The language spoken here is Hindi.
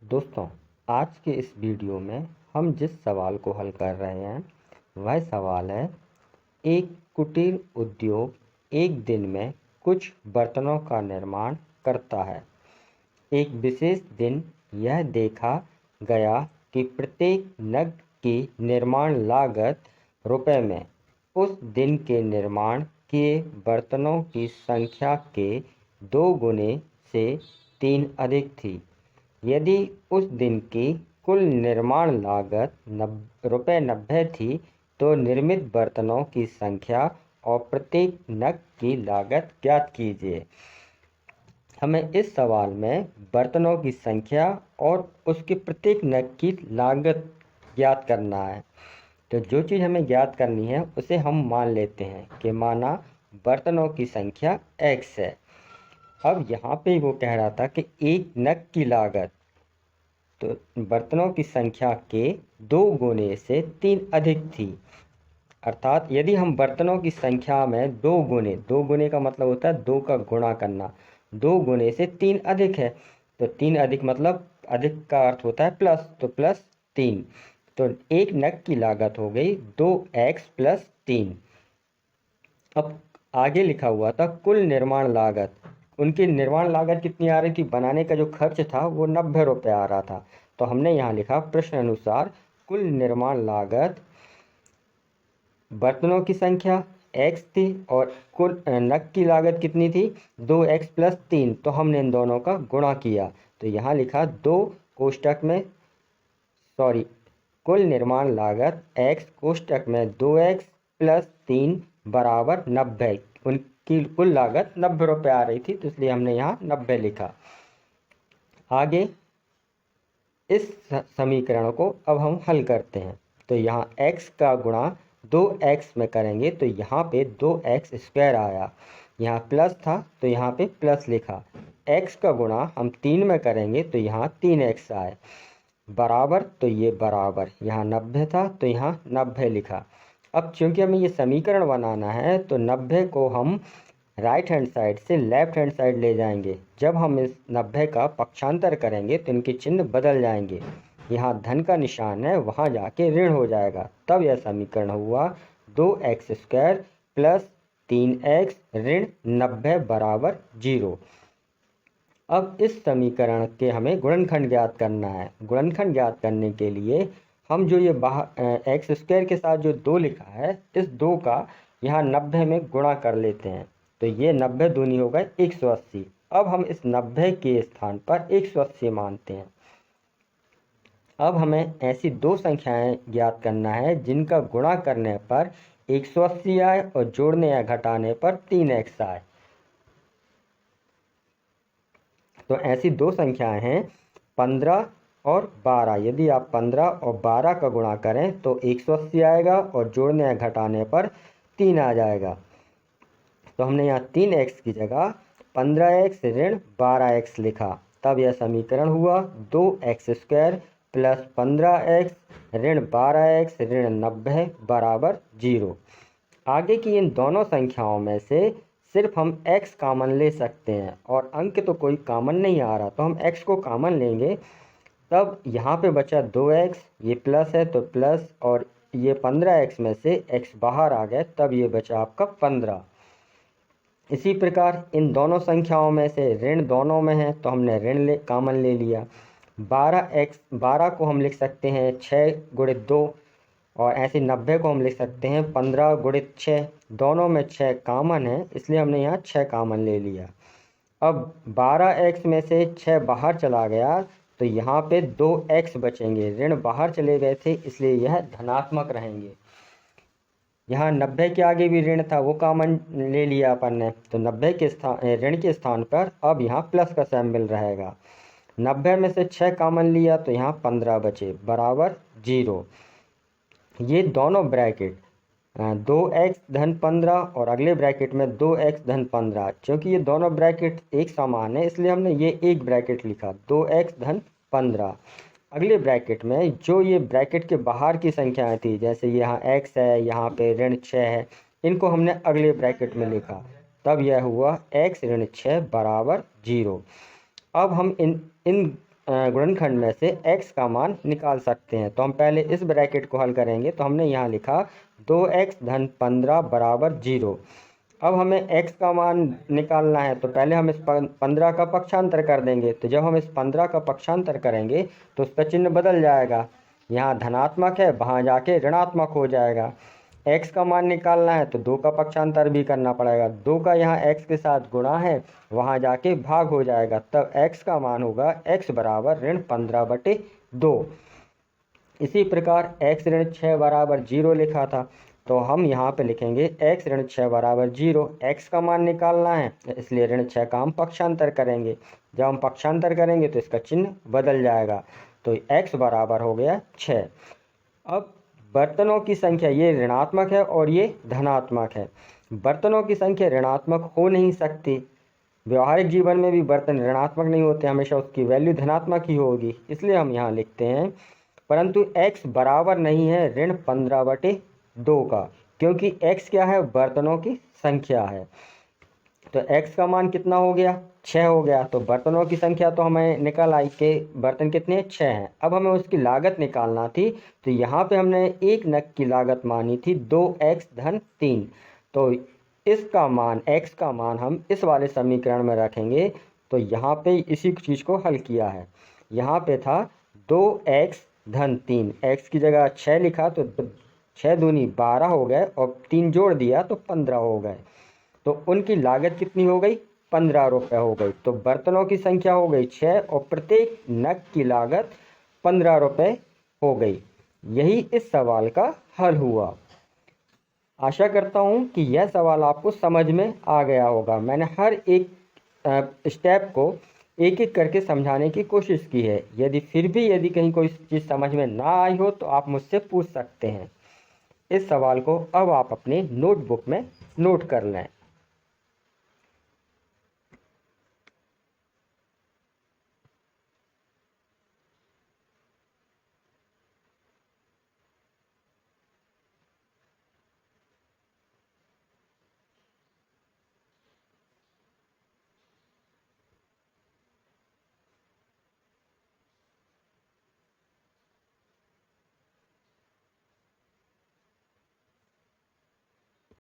दोस्तों, आज के इस वीडियो में हम जिस सवाल को हल कर रहे हैं वह सवाल है, एक कुटीर उद्योग एक दिन में कुछ बर्तनों का निर्माण करता है। एक विशेष दिन यह देखा गया कि प्रत्येक नग की निर्माण लागत रुपए में उस दिन के निर्माण किए बर्तनों की संख्या के 2 गुने से 3 अधिक थी। यदि उस दिन की कुल निर्माण लागत ₹90 थी, तो निर्मित बर्तनों की संख्या और प्रत्येक नग की लागत ज्ञात कीजिए। हमें इस सवाल में बर्तनों की संख्या और उसके प्रत्येक नग की लागत ज्ञात करना है। तो जो चीज़ हमें ज्ञात करनी है उसे हम मान लेते हैं कि माना बर्तनों की संख्या x है। अब यहाँ पे वो कह रहा था कि एक नग की लागत, तो बर्तनों की संख्या के 2 गुने से 3 अधिक थी। अर्थात यदि हम बर्तनों की संख्या में 2 गुने का मतलब होता है 2 का गुणा करना, 2 गुने से 3 अधिक है, तो 3 अधिक मतलब अधिक का अर्थ होता है प्लस, तो प्लस 3, तो एक नग की लागत हो गई 2x + 3। अब आगे लिखा हुआ था कुल निर्माण लागत। उनकी निर्माण लागत कितनी आ रही थी? बनाने का जो खर्च था वो ₹90 आ रहा था। तो हमने यहाँ लिखा प्रश्न अनुसार कुल निर्माण लागत, बर्तनों की संख्या x थी और कुल नग की लागत कितनी थी? 2x + 3। तो हमने इन दोनों का गुणा किया, तो यहाँ लिखा 2 कोष्टक में कुल निर्माण लागत x कोष्टक में 2x + 3 बराबर 90। उनकी कुल लागत ₹90 आ रही थी, तो इसलिए हमने यहाँ 90 लिखा। आगे इस समीकरण को अब हम हल करते हैं। तो यहाँ x का गुणा 2x में करेंगे तो यहाँ पे 2x² आया। यहाँ प्लस था तो यहाँ पे प्लस लिखा। x का गुणा हम 3 में करेंगे तो यहाँ 3x आए। बराबर, तो ये बराबर, यहाँ 90 था तो यहाँ 90 लिखा। अब चूंकि हमें ये समीकरण बनाना है तो 90 को हम राइट हैंड साइड से लेफ्ट हैंड साइड ले जाएंगे। जब हम इस 90 का पक्षांतर करेंगे तो इनके चिन्ह बदल जाएंगे। यहाँ धन का निशान है, वहाँ जाके ऋण हो जाएगा। तब यह समीकरण हुआ 2x² + 3x ऋण 90 बराबर 0। अब इस समीकरण के हमें गुणनखंड ज्ञात करना है। गुणनखंड ज्ञात करने के लिए हम जो ये x² के साथ जो 2 लिखा है, इस 2 का यहाँ 90 में गुणा कर लेते हैं। तो ये 90 दूनी हो गए 180। अब हम इस 90 के स्थान पर 180 मानते हैं। अब हमें ऐसी 2 संख्याएं ज्ञात करना है जिनका गुणा करने पर 180 आए और जोड़ने या घटाने पर 3x आए। तो ऐसी 2 संख्याएं हैं 15 और 12। यदि आप 15 और 12 का गुणा करें तो 180 आएगा और जोड़ने या घटाने पर 3 आ जाएगा। तो हमने यहाँ 3x की जगह 15x ऋण 12x लिखा। तब यह समीकरण हुआ 2x² + 15x ऋण 12x ऋण 90 बराबर 0। आगे की इन दोनों संख्याओं में से सिर्फ हम x कॉमन ले सकते हैं और अंक तो कोई कॉमन नहीं आ रहा, तो हम x को कॉमन लेंगे। तब यहाँ पे बचा 2x, ये प्लस है तो प्लस, और ये 15x में से x बाहर आ गए, तब ये बचा आपका 15। इसी प्रकार इन दोनों संख्याओं में से ऋण दोनों में है तो हमने ऋण कॉमन ले लिया। 12 को हम लिख सकते हैं 6 × 2, और ऐसे 90 को हम लिख सकते हैं 15 × 6। दोनों में 6 कॉमन है, इसलिए हमने यहाँ 6 कॉमन ले लिया। अब 12x में से 6 बाहर चला गया तो यहाँ पे 2x बचेंगे। ऋण बाहर चले गए थे इसलिए यह धनात्मक रहेंगे। यहाँ 90 के आगे भी ऋण था, वो कॉमन ले लिया अपन ने, तो 90 के स्थान ऋण के स्थान पर अब यहाँ प्लस का सिंबल रहेगा। 90 में से 6 कॉमन लिया तो यहाँ 15 बचे बराबर 0। ये दोनों ब्रैकेट 2x धन 15 और अगले ब्रैकेट में 2x धन 15, क्योंकि ये दोनों ब्रैकेट एक समान है इसलिए हमने ये एक ब्रैकेट लिखा 2x धन 15। अगले ब्रैकेट में जो ये ब्रैकेट के बाहर की संख्याएं थी, जैसे यहाँ x है, यहाँ पे ऋण 6 है, इनको हमने अगले ब्रैकेट में लिखा। तब यह हुआ x ऋण 6 बराबर 0। अब हम इन गुणनखंड में से x का मान निकाल सकते हैं। तो हम पहले इस ब्रैकेट को हल करेंगे। तो हमने यहाँ लिखा 2x धन 15 बराबर 0। अब हमें x का मान निकालना है, तो पहले हम इस 15 का पक्षांतर कर देंगे। तो जब हम इस 15 का पक्षांतर करेंगे तो उसका चिन्ह बदल जाएगा। यहाँ धनात्मक है, वहाँ जाके ऋणात्मक हो जाएगा। x का मान निकालना है तो 2 का पक्षांतर भी करना पड़ेगा। 2 का यहाँ x के साथ गुणा है, वहाँ जाके भाग हो जाएगा। तब x का मान होगा x बराबर ऋण 15/2। इसी प्रकार x ऋण 6 बराबर 0 लिखा था, तो हम यहाँ पे लिखेंगे x ऋण 6 बराबर 0। x का मान निकालना है, इसलिए ऋण 6 का हम पक्षांतर करेंगे। जब हम पक्षांतर करेंगे तो इसका चिन्ह बदल जाएगा। तो x बराबर हो गया 6। अब बर्तनों की संख्या, ये ऋणात्मक है और ये धनात्मक है। बर्तनों की संख्या ऋणात्मक हो नहीं सकती। व्यवहारिक जीवन में भी बर्तन ऋणात्मक नहीं होते, हमेशा उसकी वैल्यू धनात्मक ही होगी। इसलिए हम यहाँ लिखते हैं परंतु x बराबर नहीं है ऋण 15/2 का, क्योंकि x क्या है, बर्तनों की संख्या है। तो x का मान कितना हो गया, 6 हो गया। तो बर्तनों की संख्या तो हमें निकल आई कि बर्तन कितने, 6 हैं। अब हमें उसकी लागत निकालना थी, तो यहाँ पे हमने एक नग की लागत मानी थी 2x धन 3। तो इसका मान, x का मान हम इस वाले समीकरण में रखेंगे। तो यहाँ पे इसी चीज़ को हल किया है। यहाँ पे था 2x धन 3, x की जगह 6 लिखा तो 6 दूनी 12 हो गए और 3 जोड़ दिया तो 15 हो गए। तो उनकी लागत कितनी हो गई, 15 रुपये हो गई। तो बर्तनों की संख्या हो गई 6 और प्रत्येक नग की लागत 15 रुपये हो गई। यही इस सवाल का हल हुआ। आशा करता हूँ कि यह सवाल आपको समझ में आ गया होगा। मैंने हर एक स्टेप को एक एक करके समझाने की कोशिश की है। यदि कहीं कोई चीज़ समझ में ना आई हो तो आप मुझसे पूछ सकते हैं। इस सवाल को अब आप अपने नोटबुक में नोट कर लें।